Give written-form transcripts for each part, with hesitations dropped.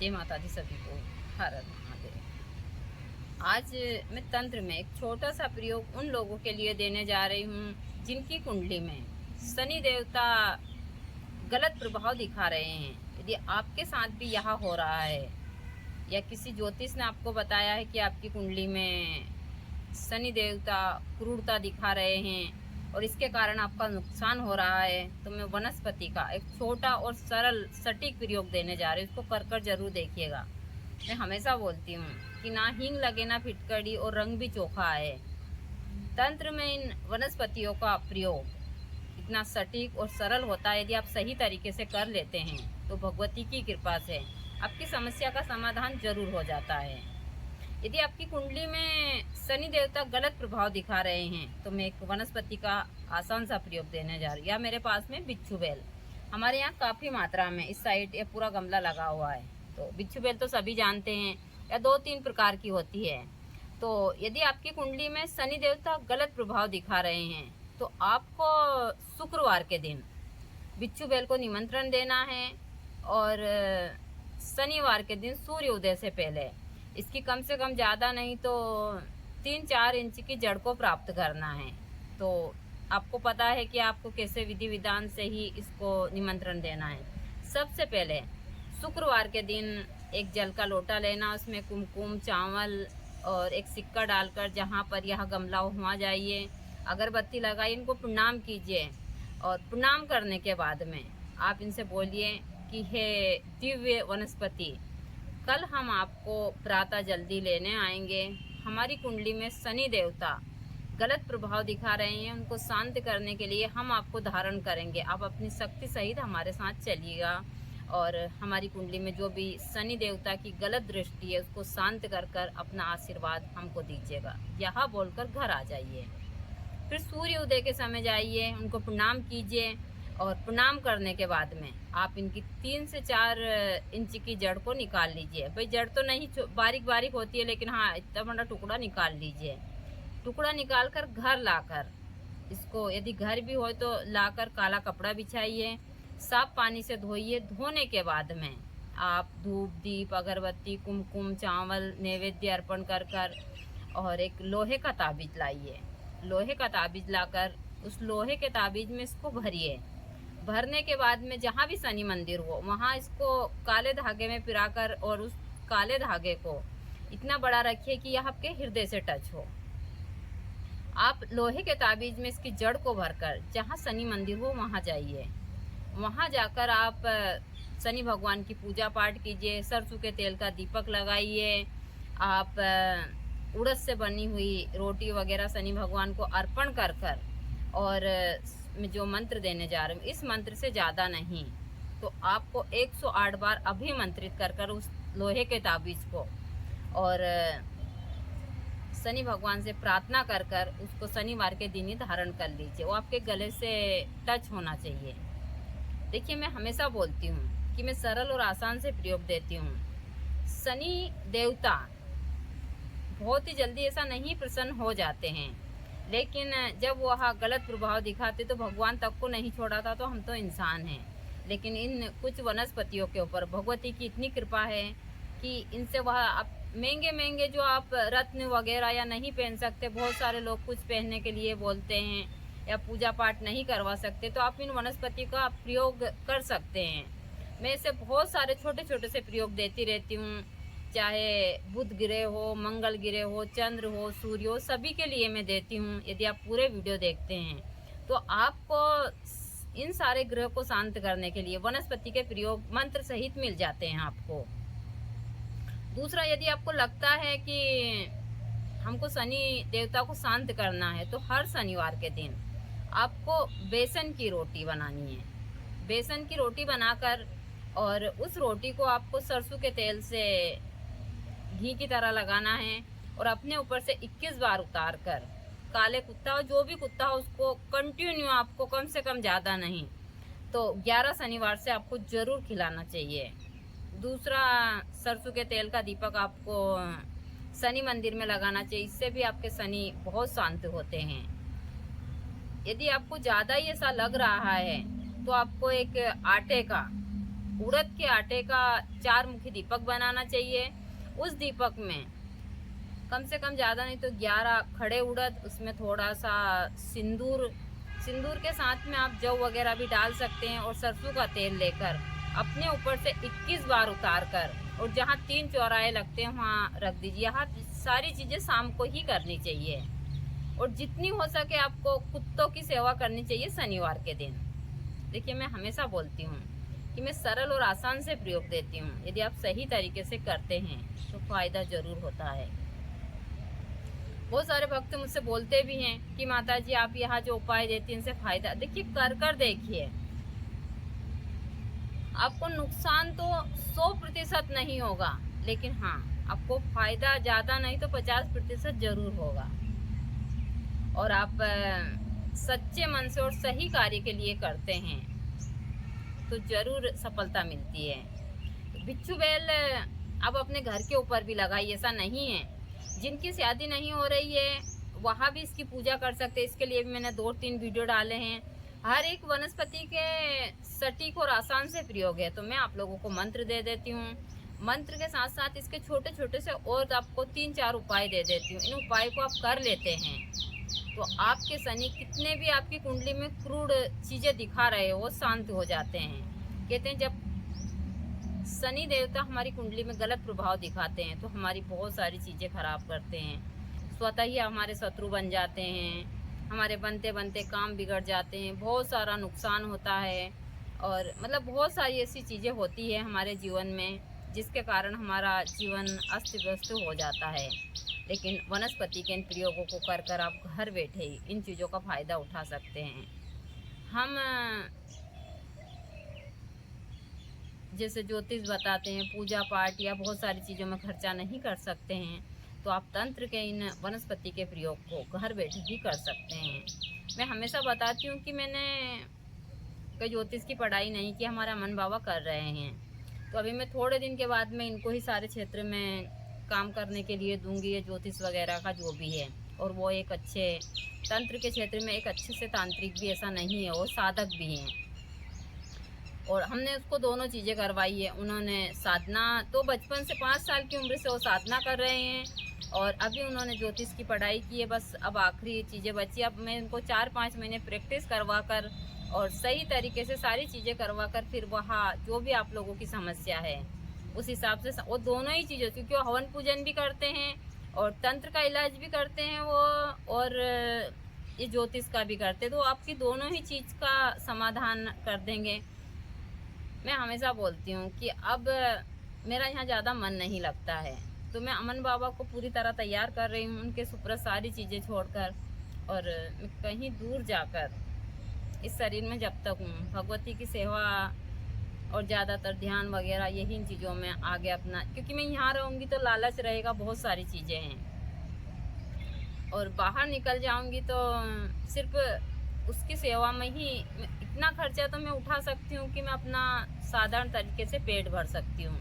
जय माता दी सभी को। हर हर महादेव। आज मैं तंत्र में एक छोटा सा प्रयोग उन लोगों के लिए देने जा रही हूँ जिनकी कुंडली में शनि देवता गलत प्रभाव दिखा रहे हैं। यदि आपके साथ भी यह हो रहा है या किसी ज्योतिष ने आपको बताया है कि आपकी कुंडली में शनि देवता क्रूरता दिखा रहे हैं और इसके कारण आपका नुकसान हो रहा है, तो मैं वनस्पति का एक छोटा और सरल सटीक प्रयोग देने जा रही हूँ। इसको कर कर जरूर देखिएगा। मैं हमेशा बोलती हूँ कि ना हींग लगे ना फिटकड़ी और रंग भी चोखा आए। तंत्र में इन वनस्पतियों का प्रयोग इतना सटीक और सरल होता है। यदि आप सही तरीके से कर लेते हैं तो भगवती की कृपा से आपकी समस्या का समाधान जरूर हो जाता है। यदि आपकी कुंडली में शनि देवता गलत प्रभाव दिखा रहे हैं तो मैं एक वनस्पति का आसान सा प्रयोग देने जा रही हूँ। या मेरे पास में बिच्छू बेल हमारे यहाँ काफ़ी मात्रा में इस साइड ये पूरा गमला लगा हुआ है। तो बिच्छू बेल तो सभी जानते हैं, या 2-3 प्रकार की होती है। तो यदि आपकी कुंडली में शनि देवता गलत प्रभाव दिखा रहे हैं तो आपको शुक्रवार के दिन बिच्छू बेल को निमंत्रण देना है और शनिवार के दिन सूर्य उदय से पहले इसकी कम से कम ज़्यादा नहीं तो 3-4 इंच की जड़ को प्राप्त करना है। तो आपको पता है कि आपको कैसे विधि विधान से ही इसको निमंत्रण देना है। सबसे पहले शुक्रवार के दिन एक जल का लोटा लेना, उसमें कुमकुम, चावल और एक सिक्का डालकर जहाँ पर यह गमला हो वहाँ जाइए, अगरबत्ती लगाइए, इनको प्रणाम कीजिए। और प्रणाम करने के बाद में आप इनसे बोलिए कि हे दिव्य वनस्पति, कल हम आपको प्रातः जल्दी लेने आएंगे। हमारी कुंडली में शनि देवता गलत प्रभाव दिखा रहे हैं, उनको शांत करने के लिए हम आपको धारण करेंगे। आप अपनी शक्ति सहित हमारे साथ चलिएगा और हमारी कुंडली में जो भी शनि देवता की गलत दृष्टि है उसको शांत कर कर अपना आशीर्वाद हमको दीजिएगा। यह बोलकर घर आ जाइए। फिर सूर्य उदय के समय जाइए, उनको प्रणाम कीजिए और प्रणाम करने के बाद में आप इनकी 3 से 4 इंच की जड़ को निकाल लीजिए। भाई जड़ तो नहीं बारीक बारीक होती है, लेकिन हाँ इतना बड़ा टुकड़ा निकाल लीजिए। टुकड़ा निकाल कर घर लाकर इसको, यदि घर भी हो तो लाकर काला कपड़ा बिछाइए, साफ पानी से धोइए। धोने के बाद में आप धूप, दीप, अगरबत्ती, कुमकुम, चावल नैवेद्य अर्पण कर कर और एक लोहे का ताबीज लाइए। लोहे का ताबीज लाकर उस लोहे के ताबीज में इसको भरिए। भरने के बाद में जहाँ भी शनि मंदिर हो वहाँ इसको काले धागे में पिराकर और उस काले धागे को इतना बड़ा रखिए कि यह आपके हृदय से टच हो। आप लोहे के ताबीज में इसकी जड़ को भरकर जहाँ शनि मंदिर हो वहाँ जाइए। वहाँ जाकर आप शनि भगवान की पूजा पाठ कीजिए। सरसों के तेल का दीपक लगाइए। आप उड़द से बनी हुई रोटी वगैरह शनि भगवान को अर्पण कर कर और मैं जो मंत्र देने जा रही हूँ इस मंत्र से ज़्यादा नहीं तो आपको 108 बार अभिमंत्रित कर कर उस लोहे के ताबीज को और शनि भगवान से प्रार्थना कर कर उसको शनिवार के दिन ही धारण कर लीजिए। वो आपके गले से टच होना चाहिए। देखिए, मैं हमेशा बोलती हूँ कि मैं सरल और आसान से प्रयोग देती हूँ। शनि देवता बहुत ही जल्दी ऐसा नहीं प्रसन्न हो जाते हैं, लेकिन जब वह गलत प्रभाव दिखाते तो भगवान तक को नहीं छोड़ा था। तो हम तो इंसान हैं, लेकिन इन कुछ वनस्पतियों के ऊपर भगवती की इतनी कृपा है कि इनसे वह आप महंगे जो आप रत्न वगैरह या नहीं पहन सकते, बहुत सारे लोग कुछ पहनने के लिए बोलते हैं या पूजा पाठ नहीं करवा सकते, तो आप इन वनस्पति का प्रयोग कर सकते हैं। मैं इसे बहुत सारे छोटे छोटे से प्रयोग देती रहती हूँ, चाहे बुध ग्रह हो, मंगल ग्रह हो, चंद्र हो, सूर्य हो, सभी के लिए मैं देती हूँ। यदि आप पूरे वीडियो देखते हैं तो आपको इन सारे ग्रह को शांत करने के लिए वनस्पति के प्रयोग मंत्र सहित मिल जाते हैं आपको। दूसरा, यदि आपको लगता है कि हमको शनि देवता को शांत करना है तो हर शनिवार के दिन आपको बेसन की रोटी बनानी है। बेसन की रोटी बनाकर और उस रोटी को आपको सरसों के तेल से घी की तरह लगाना है और अपने ऊपर से 21 बार उतार कर काले कुत्ता हो, जो भी कुत्ता हो, उसको कंटिन्यू आपको कम से कम ज़्यादा नहीं तो 11 शनिवार से आपको ज़रूर खिलाना चाहिए। दूसरा, सरसों के तेल का दीपक आपको शनि मंदिर में लगाना चाहिए। इससे भी आपके शनि बहुत शांत होते हैं। यदि आपको ज़्यादा ही ऐसा लग रहा है तो आपको एक आटे का उड़द के आटे का 4 मुखी दीपक बनाना चाहिए। उस दीपक में कम से कम ज़्यादा नहीं तो 11 खड़े उड़द, उसमें थोड़ा सा सिंदूर के साथ में आप जौ वगैरह भी डाल सकते हैं, और सरसों का तेल लेकर अपने ऊपर से 21 बार उतार कर, और जहाँ 3 चौराहे लगते हैं वहाँ रख दीजिए। यहाँ सारी चीज़ें शाम को ही करनी चाहिए, और जितनी हो सके आपको कुत्तों की सेवा करनी चाहिए शनिवार के दिन। देखिए, मैं हमेशा बोलती हूँ कि मैं सरल और आसान से प्रयोग देती हूँ। यदि आप सही तरीके से करते हैं तो फ़ायदा ज़रूर होता है। बहुत सारे भक्त मुझसे बोलते भी हैं कि माता जी आप यहाँ जो उपाय देती हैं इनसे फ़ायदा। देखिए, कर देखिए, आपको नुकसान तो 100% नहीं होगा, लेकिन हाँ, आपको फ़ायदा ज़्यादा नहीं तो 50% ज़रूर होगा। और आप सच्चे मन से और सही कार्य के लिए करते हैं तो ज़रूर सफलता मिलती है। तो बिच्छू बेल अब अपने घर के ऊपर भी लगाइए, ऐसा नहीं है। जिनकी शादी नहीं हो रही है वहाँ भी इसकी पूजा कर सकते हैं। इसके लिए भी मैंने 2-3 वीडियो डाले हैं। हर एक वनस्पति के सटीक और आसान से प्रयोग है। तो मैं आप लोगों को मंत्र दे देती हूँ। मंत्र के साथ साथ इसके छोटे छोटे से और आपको 3-4 उपाय दे देती हूँ। इन उपाय को आप कर लेते हैं तो आपके शनि कितने भी आपकी कुंडली में क्रूर चीज़ें दिखा रहे हो वो शांत हो जाते हैं। कहते हैं जब शनि देवता हमारी कुंडली में गलत प्रभाव दिखाते हैं तो हमारी बहुत सारी चीज़ें खराब करते हैं, स्वतः ही हमारे शत्रु बन जाते हैं, हमारे बनते बनते काम बिगड़ जाते हैं, बहुत सारा नुकसान होता है, और मतलब बहुत सारी ऐसी चीज़ें होती है हमारे जीवन में जिसके कारण हमारा जीवन अस्त व्यस्त हो जाता है। लेकिन वनस्पति के इन प्रयोगों को कर आप घर बैठे ही इन चीज़ों का फ़ायदा उठा सकते हैं। हम जैसे ज्योतिष बताते हैं, पूजा पाठ या बहुत सारी चीज़ों में खर्चा नहीं कर सकते हैं, तो आप तंत्र के इन वनस्पति के प्रयोग को घर बैठे भी कर सकते हैं। मैं हमेशा बताती हूँ कि मैंने कोई ज्योतिष की पढ़ाई नहीं की, हमारा अमन बाबा कर रहे हैं। तो अभी मैं थोड़े दिन के बाद में इनको ही सारे क्षेत्र में काम करने के लिए दूंगी, ये ज्योतिष वगैरह का जो भी है। और वो एक अच्छे तंत्र के क्षेत्र में एक अच्छे से तांत्रिक भी ऐसा नहीं है, वो साधक भी हैं। और हमने उसको दोनों चीज़ें करवाई है। उन्होंने साधना तो बचपन से 5 साल की उम्र से वो साधना कर रहे हैं, और अभी उन्होंने ज्योतिष की पढ़ाई की है। बस अब आखिरी चीज़ें बची। अब मैं उनको 4-5 महीने प्रैक्टिस करवा कर और सही तरीके से सारी चीज़ें करवा कर फिर वहाँ जो भी आप लोगों की समस्या है उस हिसाब से वो दोनों ही चीज़ें, क्योंकि वो हवन पूजन भी करते हैं और तंत्र का इलाज भी करते हैं वो, और ये ज्योतिष का भी करते हैं, तो आपकी दोनों ही चीज़ का समाधान कर देंगे। मैं हमेशा बोलती हूँ कि अब मेरा यहाँ ज़्यादा मन नहीं लगता है, तो मैं अमन बाबा को पूरी तरह तैयार कर रही हूँ उनके सुप्रत सारी चीज़ें छोड़कर, और मैं कहीं दूर जाकर इस शरीर में जब तक हूँ भगवती की सेवा और ज़्यादातर ध्यान वगैरह यही इन चीज़ों में आगे अपना, क्योंकि मैं यहाँ रहूँगी तो लालच रहेगा, बहुत सारी चीज़ें हैं, और बाहर निकल जाऊँगी तो सिर्फ उसकी सेवा में ही इतना खर्चा तो मैं उठा सकती हूँ कि मैं अपना साधारण तरीके से पेट भर सकती हूँ।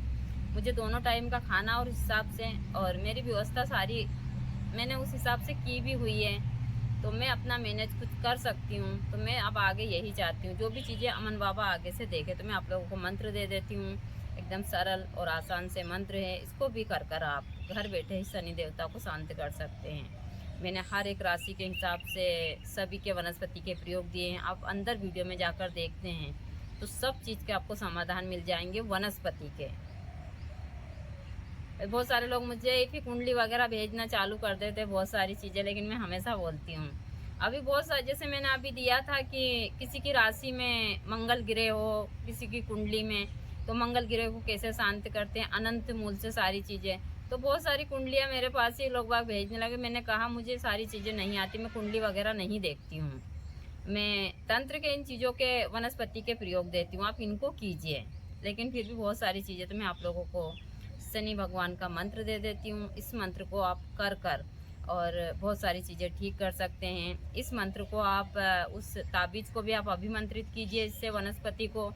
मुझे दोनों टाइम का खाना और हिसाब से, और मेरी व्यवस्था सारी मैंने उस हिसाब से की भी हुई है, तो मैं अपना मैनेज कुछ कर सकती हूँ। तो मैं अब आगे यही चाहती हूँ, जो भी चीज़ें अमन बाबा आगे से देखे तो मैं आप लोगों को मंत्र दे देती हूँ। एकदम सरल और आसान से मंत्र है, इसको भी कर आप घर बैठे ही शनि देवता को शांत कर सकते हैं। मैंने हर एक राशि के हिसाब से सभी के वनस्पति के प्रयोग दिए हैं। आप अंदर वीडियो में जाकर देखते हैं तो सब चीज़ के आपको समाधान मिल जाएंगे वनस्पति के। बहुत सारे लोग मुझे एक ही कुंडली वगैरह भेजना चालू कर देते हैं, बहुत सारी चीज़ें, लेकिन मैं हमेशा बोलती हूँ अभी बहुत सारे, जैसे मैंने अभी दिया था कि किसी की राशि में मंगल ग्रह हो, किसी की कुंडली में, तो मंगल ग्रह को कैसे शांत करते हैं अनंत मूल से सारी चीज़ें। तो बहुत सारी कुंडलियाँ मेरे पास ही लोग बाग भेजने लगे। मैंने कहा मुझे सारी चीज़ें नहीं आती, मैं कुंडली वगैरह नहीं देखती हूँ, मैं तंत्र के इन चीज़ों के वनस्पति के प्रयोग देती हूँ, आप इनको कीजिए। लेकिन फिर भी बहुत सारी चीज़ें तो मैं आप लोगों को शनि भगवान का मंत्र दे देती हूँ। इस मंत्र को आप कर और बहुत सारी चीज़ें ठीक कर सकते हैं। इस मंत्र को आप उस ताबीज़ को भी आप अभिमंत्रित कीजिए, इससे वनस्पति को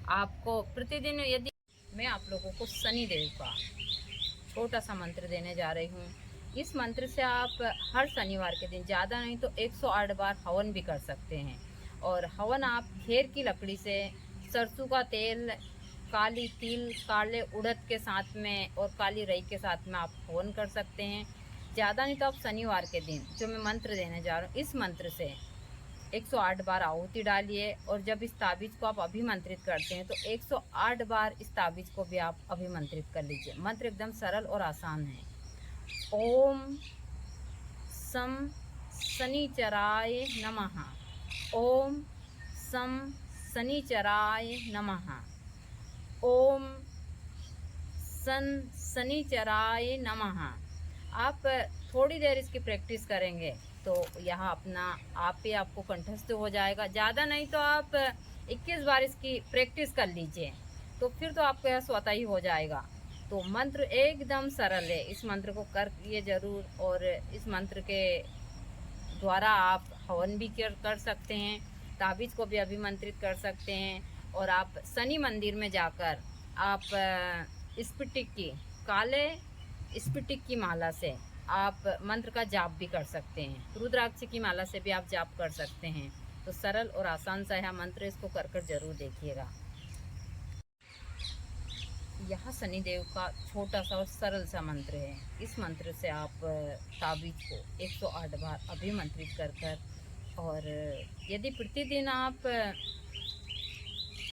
आपको प्रतिदिन, यदि मैं आप लोगों को शनि देव का छोटा सा मंत्र देने जा रही हूँ। इस मंत्र से आप हर शनिवार के दिन ज़्यादा नहीं तो 108 बार हवन भी कर सकते हैं। और हवन आप खेर की लकड़ी से, सरसों का तेल काली तिल, काले उड़द के साथ में और काली रई के साथ में आप हवन कर सकते हैं। ज़्यादा नहीं तो आप शनिवार के दिन जो मैं मंत्र देने जा रहा हूँ, इस मंत्र से 108 बार आहुति डालिए, और जब इस ताबीज़ को आप अभिमंत्रित करते हैं तो 108 बार इस ताबीज़ को भी आप अभिमंत्रित कर लीजिए। मंत्र एकदम सरल और आसान है। ओम सम शनिचराय नमः। ओम सम शनिचराय नमः। ओम शनिचराय नमः। आप थोड़ी देर इसकी प्रैक्टिस करेंगे तो यहाँ अपना आप ही आपको कंठस्थ हो जाएगा। ज़्यादा नहीं तो आप 21 बार इसकी प्रैक्टिस कर लीजिए, तो फिर तो आपको यह स्वतः ही हो जाएगा। तो मंत्र एकदम सरल है, इस मंत्र को करिए ज़रूर, और इस मंत्र के द्वारा आप हवन भी कर सकते हैं, ताबीज़ को भी अभिमंत्रित कर सकते हैं, और आप शनि मंदिर में जाकर आप स्फटिक की, काले स्फटिक की माला से आप मंत्र का जाप भी कर सकते हैं। रुद्राक्ष की माला से भी आप जाप कर सकते हैं। तो सरल और आसान सा यह मंत्र, इसको कर जरूर देखिएगा। यह शनिदेव का छोटा सा और सरल सा मंत्र है। इस मंत्र से आप ताबीज़ को 108 बार अभिमंत्रित कर और यदि प्रतिदिन आप